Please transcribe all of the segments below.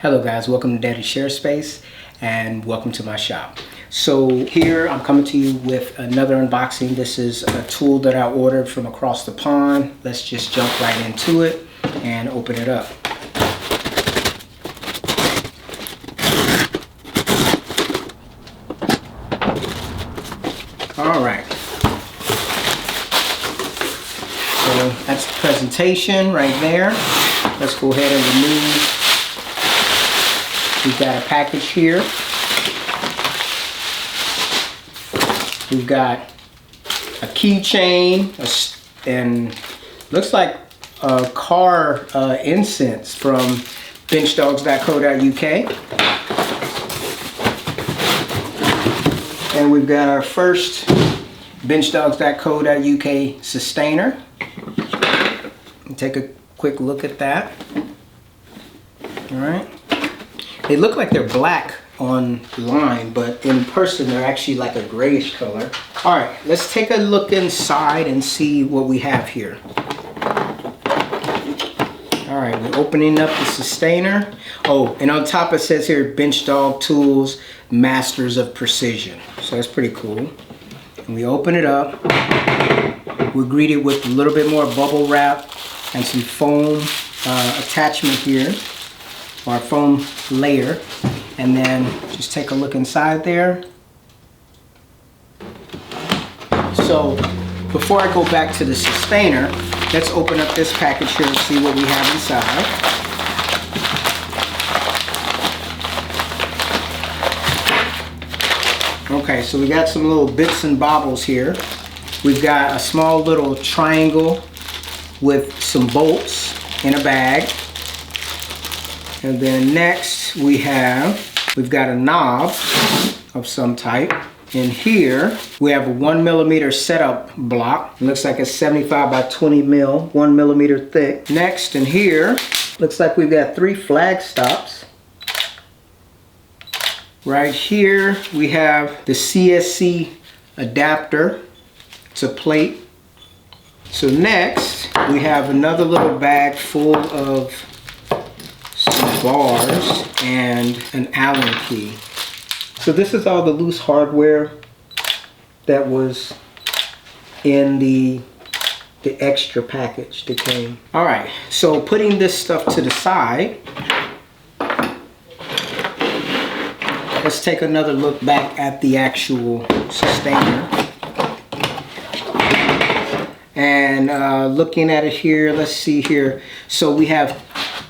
Hello guys, welcome to Daddy Share Space and welcome to my shop. So here I'm coming to you with another unboxing. This is a tool that I ordered from across the pond. Let's just jump right into it and open it up. Alright, so that's the presentation right there. Let's go ahead and remove. We've got a package here. We've got a keychain and looks like a car incense from benchdogs.co.uk. And we've got our first benchdogs.co.uk sustainer. Take a quick look at that. All right. They look like they're black online, but in person they're actually like a grayish color. All right, let's take a look inside and see what we have here. All right, we're opening up the sustainer. Oh, and on top it says here, Bench Dog Tools, Masters of Precision. So that's pretty cool. And we open it up. We're greeted with a little bit more bubble wrap and some foam attachment here, or foam layer, and then just take a look inside there. So before I go back to the sustainer, let's open up this package here and see what we have inside. Okay, so we got some little bits and bobbles here. We've got a small little triangle with some bolts in a bag. And then next we've got a knob of some type. In here we have a 1mm setup block. It looks like it's 75 by 20 mil, 1mm thick. Next in here, looks like we've got 3 flag stops. Right here we have the CSC adapter. It's a plate. So next we have another little bag full of some bars and an Allen key. So this is all the loose hardware that was in the extra package that came. All right, so putting this stuff to the side, let's take another look back at the actual sustainer. And looking at it here, let's see here. So we have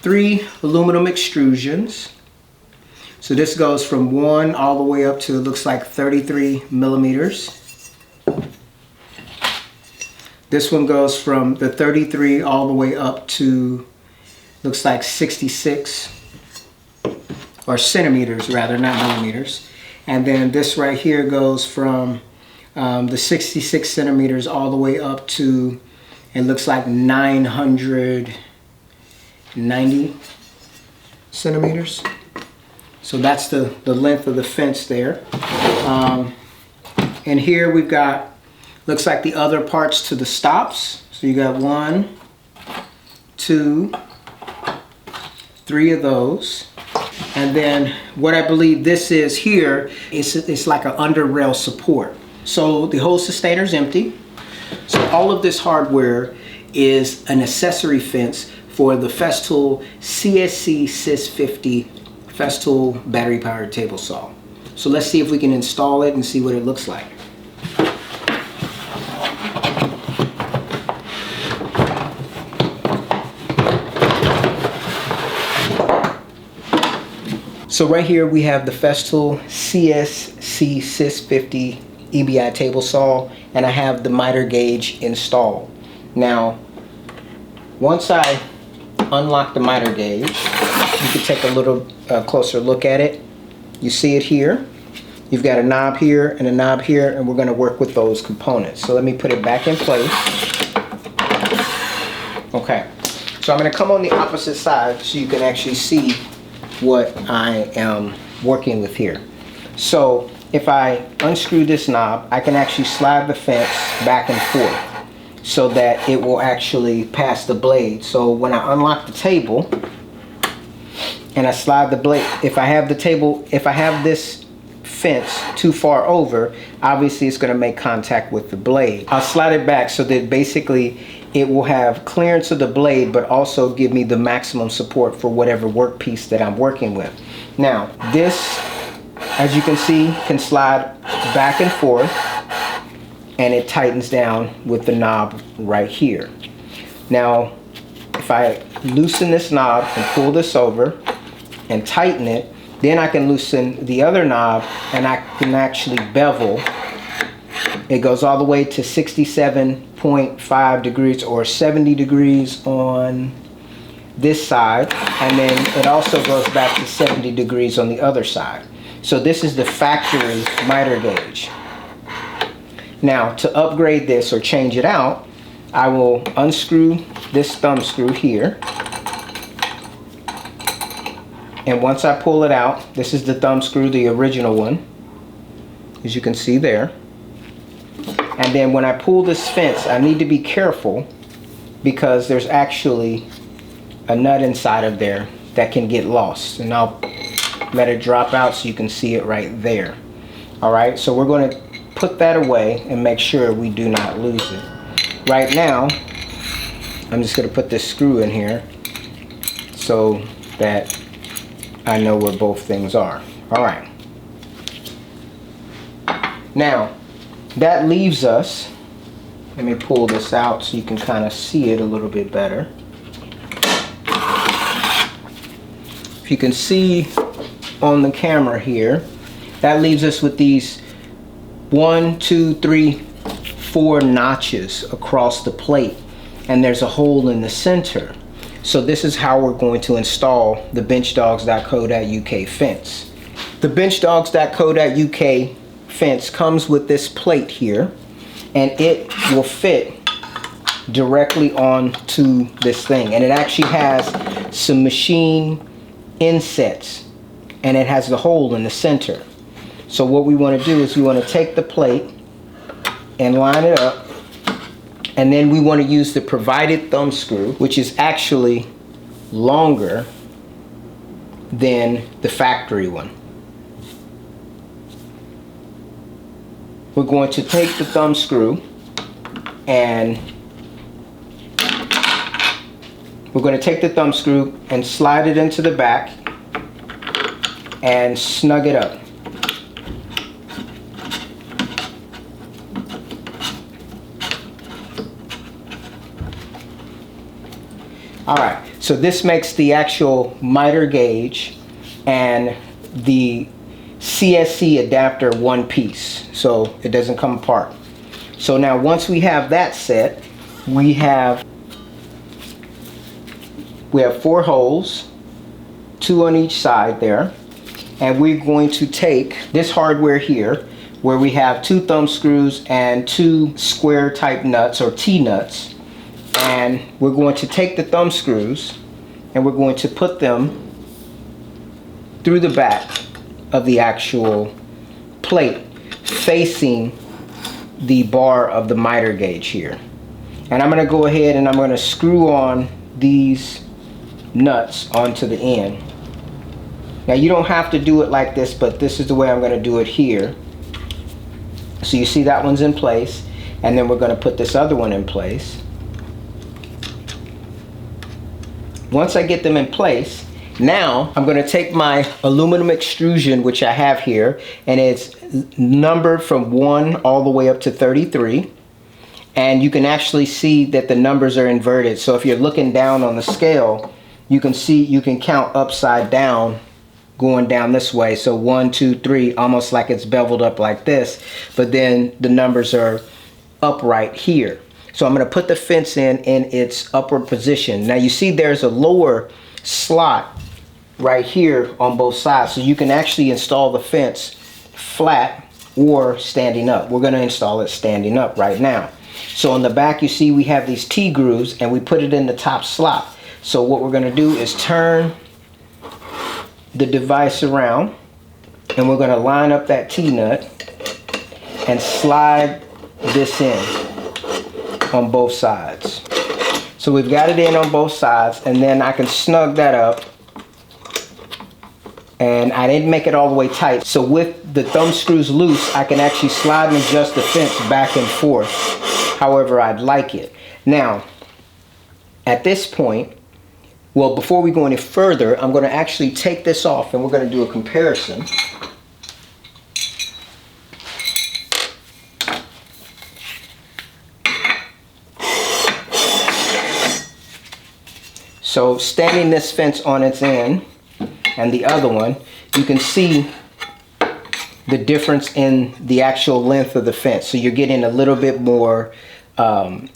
3 aluminum extrusions. So this goes from 1 all the way up to, it looks like 33 millimeters. This one goes from the 33 all the way up to, looks like 66, or centimeters rather, not millimeters. And then this right here goes from the 66 centimeters all the way up to, it looks like 990 centimeters. So that's the length of the fence there. And here we've got, looks like the other parts to the stops. So you got 1, 2, 3 of those. And then what I believe this is here, it's like an under rail support. So the whole sustainer is empty. So all of this hardware is an accessory fence for the Festool CSC SYS 50 Festool battery powered table saw. So let's see if we can install it and see what it looks like. So right here we have the Festool CSC SYS 50 EBI table saw, and I have the miter gauge installed. Now, once I unlock the miter gauge, you can take a little closer look at it. You see it here. You've got a knob here and a knob here, and we're going to work with those components. So let me put it back in place. Okay, so I'm going to come on the opposite side so you can actually see what I am working with here. So if I unscrew this knob, I can actually slide the fence back and forth so that it will actually pass the blade. So when I unlock the table, and I slide the blade. If I have this fence too far over, obviously it's going to make contact with the blade. I'll slide it back so that basically it will have clearance of the blade, but also give me the maximum support for whatever workpiece that I'm working with. Now, this, as you can see, can slide back and forth, and it tightens down with the knob right here. Now, if I loosen this knob and pull this over and tighten it, then I can loosen the other knob and I can actually bevel. It goes all the way to 67.5 degrees or 70 degrees on this side, and then it also goes back to 70 degrees on the other side. So this is the factory miter gauge. Now, to upgrade this or change it out, I will unscrew this thumb screw here. And once I pull it out, this is the thumb screw, the original one, as you can see there. And then when I pull this fence, I need to be careful because there's actually a nut inside of there that can get lost. And I'll let it drop out so you can see it right there. All right, so we're going to put that away and make sure we do not lose it. Right now, I'm just going to put this screw in here so that I know where both things are. All right. Now, that leaves us, let me pull this out so you can kind of see it a little bit better. If you can see on the camera here, that leaves us with these 1, 2, 3, 4 notches across the plate, and there's a hole in the center. So this is how we're going to install the benchdogs.co.uk fence. The benchdogs.co.uk fence comes with this plate here, and it will fit directly onto this thing, and it actually has some machine insets, and it has the hole in the center. So what we want to do is we want to take the plate and line it up, and then we want to use the provided thumb screw, which is actually longer than the factory one. We're going to take the thumb screw and slide it into the back and snug it up. Alright, so this makes the actual miter gauge and the CSC adapter one piece, so it doesn't come apart. So now once we have that set, we have 4 holes, 2 on each side there, and we're going to take this hardware here where we have 2 thumb screws and 2 square type nuts or T-nuts. And we're going to take the thumb screws and we're going to put them through the back of the actual plate facing the bar of the miter gauge here. And I'm going to go ahead and I'm going to screw on these nuts onto the end. Now you don't have to do it like this, but this is the way I'm going to do it here. So you see that one's in place, and then we're going to put this other one in place. Once I get them in place, now I'm going to take my aluminum extrusion, which I have here, and it's numbered from 1 all the way up to 33. And you can actually see that the numbers are inverted. So if you're looking down on the scale, you can see, you can count upside down going down this way. So 1, 2, 3, almost like it's beveled up like this, but then the numbers are upright here. So I'm going to put the fence in its upward position. Now you see there's a lower slot right here on both sides, so you can actually install the fence flat or standing up. We're going to install it standing up right now. So on the back you see we have these T-grooves, and we put it in the top slot. So what we're going to do is turn the device around, and we're going to line up that T-nut and slide this in on both sides. So we've got it in on both sides, and then I can snug that up and I didn't make it all the way tight. So with the thumb screws loose, I can actually slide and adjust the fence back and forth however I'd like it. Now, at this point, well, before we go any further, I'm going to actually take this off and we're going to do a comparison. So standing this fence on its end and the other one, you can see the difference in the actual length of the fence. So you're getting a little bit more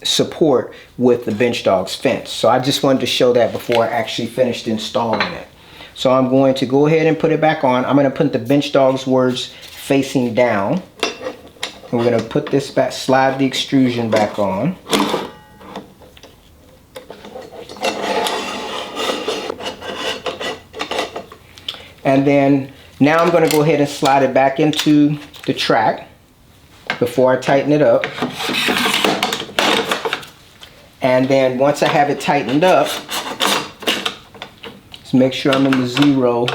support with the Bench Dog's fence. So I just wanted to show that before I actually finished installing it. So I'm going to go ahead and put it back on. I'm going to put the Bench Dog's words facing down. And we're going to put this back, slide the extrusion back on. And then now I'm going to go ahead and slide it back into the track before I tighten it up. And then once I have it tightened up, let's make sure I'm in the 0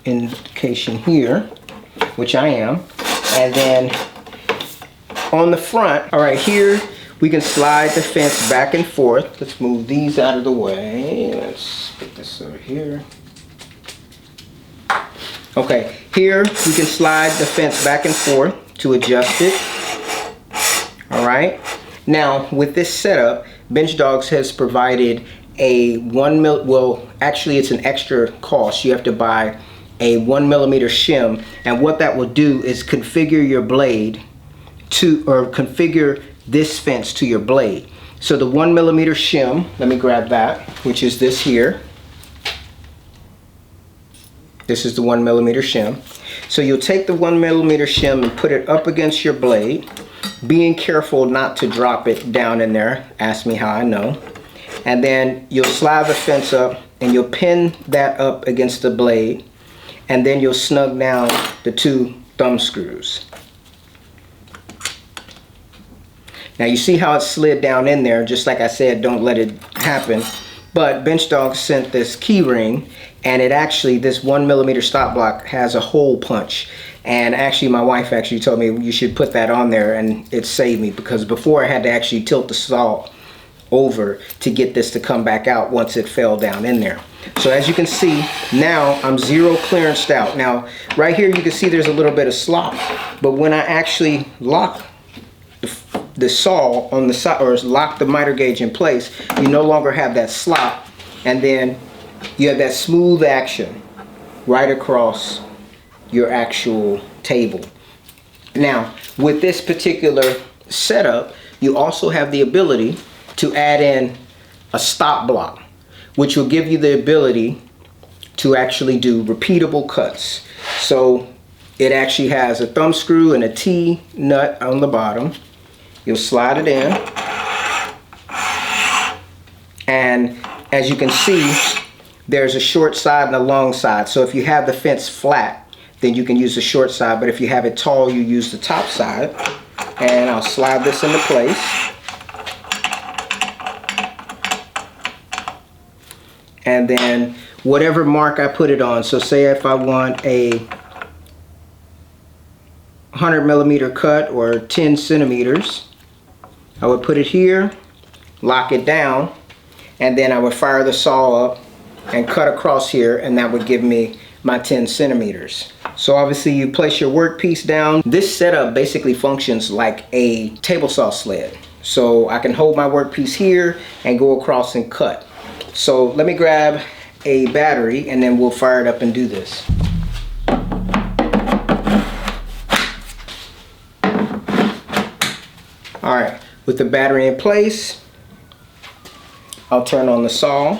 indication here, which I am. And then on the front, all right, here we can slide the fence back and forth. Let's move these out of the way. Let's put this over here. Okay, here we can slide the fence back and forth to adjust it. All right. Now with this setup, Bench Dogs has provided a 1 mil. Well, actually, it's an extra cost. You have to buy a 1 millimeter shim, and what that will do is configure your blade to, or configure this fence to your blade. So the 1 millimeter shim. Let me grab that, which is this here. This is the 1 millimeter shim. So you'll take the 1 millimeter shim and put it up against your blade, being careful not to drop it down in there. Ask me how I know. And then you'll slide the fence up and you'll pin that up against the blade, and then you'll snug down the 2 thumb screws. Now you see how it slid down in there. Just like I said, don't let it happen. But Bench Dog sent this key ring, and it actually, this 1 millimeter stop block has a hole punch. And actually my wife actually told me you should put that on there, and it saved me, because before I had to actually tilt the saw over to get this to come back out once it fell down in there. So as you can see, now I'm 0 clearanced out. Now right here you can see there's a little bit of slop, but when I actually lock the saw on the side, or lock the miter gauge in place, you no longer have that slop, and then you have that smooth action right across your actual table. Now with this particular setup, you also have the ability to add in a stop block, which will give you the ability to actually do repeatable cuts. So it actually has a thumb screw and a T nut on the bottom. You'll slide it in, and as you can see, there's a short side and a long side. So if you have the fence flat, then you can use the short side, but if you have it tall, you use the top side. And I'll slide this into place. And then whatever mark I put it on, so say if I want a 100 millimeter cut or 10 centimeters, I would put it here, lock it down, and then I would fire the saw up and cut across here, and that would give me my 10 centimeters. So obviously you place your workpiece down. This setup basically functions like a table saw sled. So I can hold my workpiece here and go across and cut. So let me grab a battery and then we'll fire it up and do this. All right, with the battery in place, I'll turn on the saw.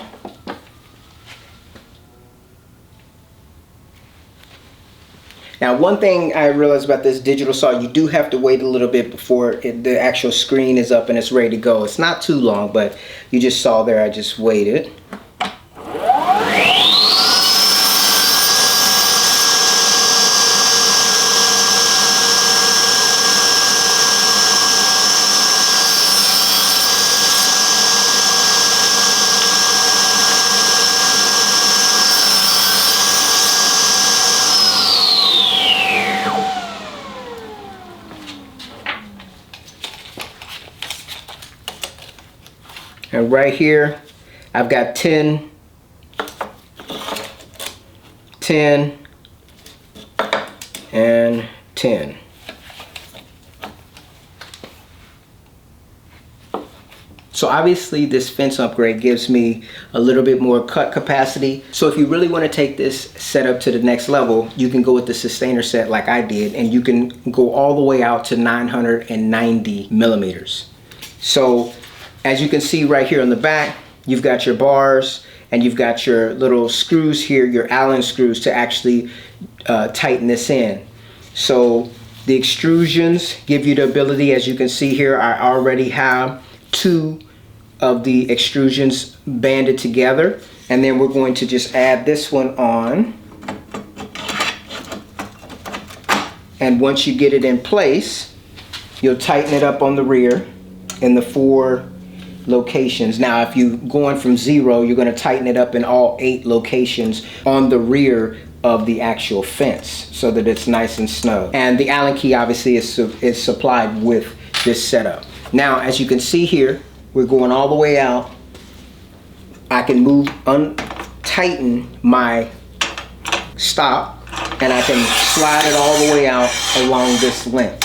Now, one thing I realized about this digital saw, you do have to wait a little bit before the actual screen is up and it's ready to go. It's not too long, but you just saw there, I just waited. And right here, I've got 10, 10, and 10. So obviously this fence upgrade gives me a little bit more cut capacity. So if you really want to take this setup to the next level, you can go with the sustainer set like I did, and you can go all the way out to 990 millimeters. So as you can see right here on the back, you've got your bars and you've got your little screws here, your Allen screws to actually tighten this in. So the extrusions give you the ability, as you can see here, I already have 2 of the extrusions banded together, and then we're going to just add this one on. And once you get it in place, you'll tighten it up on the rear in the 4 locations. Now if you're going from 0, you're going to tighten it up in all 8 locations on the rear of the actual fence so that it's nice and snug. And the Allen key obviously is supplied with this setup. Now as you can see here, we're going all the way out. I can tighten my stop, and I can slide it all the way out along this length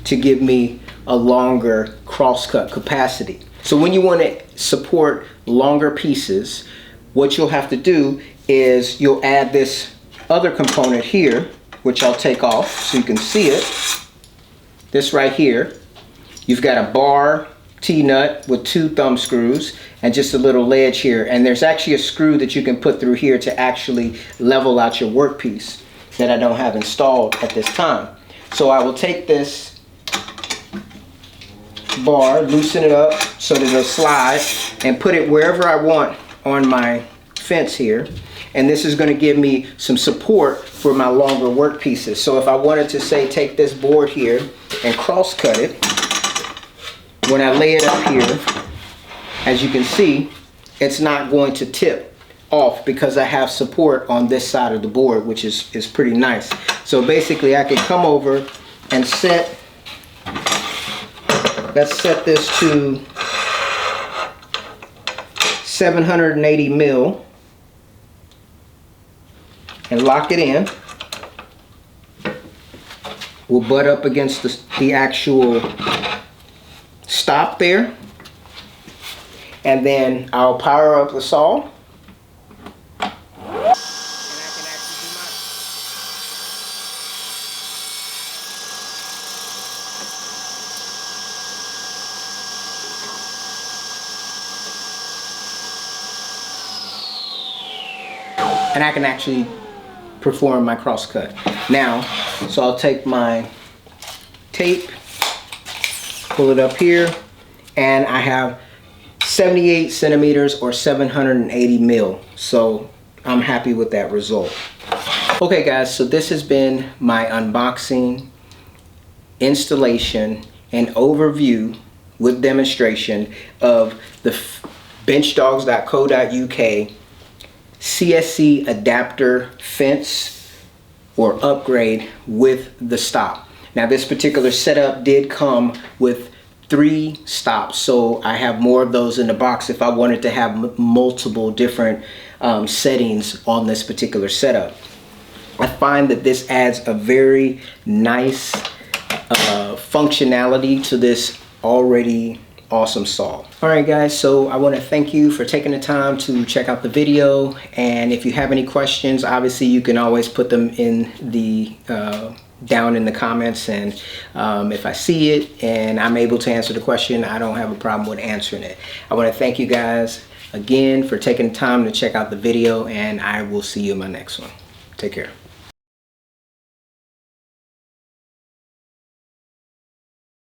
to give me a longer crosscut capacity. So when you want to support longer pieces, what you'll have to do is you'll add this other component here, which I'll take off so you can see it. This right here, you've got a bar T-nut with 2 thumb screws and just a little ledge here, and there's actually a screw that you can put through here to actually level out your workpiece that I don't have installed at this time. So I will take this bar, loosen it up so that it'll slide, and put it wherever I want on my fence here, and this is going to give me some support for my longer work pieces. So if I wanted to say take this board here and cross cut it, when I lay it up here, as you can see, it's not going to tip off because I have support on this side of the board, which is pretty nice. So basically I can come over and let's set this to 780 mil and lock it in. We'll butt up against the actual stop there, and then I'll power up the saw. And I can actually perform my cross cut. Now, so I'll take my tape, pull it up here, and I have 78 centimeters or 780 mil. So I'm happy with that result. Okay guys, so this has been my unboxing, installation, and overview with demonstration of the benchdogs.co.uk CSC adapter fence or upgrade with the stop. Now this particular setup did come with 3 stops, so I have more of those in the box if I wanted to have multiple different settings on this particular setup. I find that this adds a very nice functionality to this already awesome saw. Alright guys, so I want to thank you for taking the time to check out the video, and if you have any questions, obviously you can always put them in the down in the comments, and if I see it and I'm able to answer the question, I don't have a problem with answering it. I want to thank you guys again for taking the time to check out the video, and I will see you in my next one. Take care.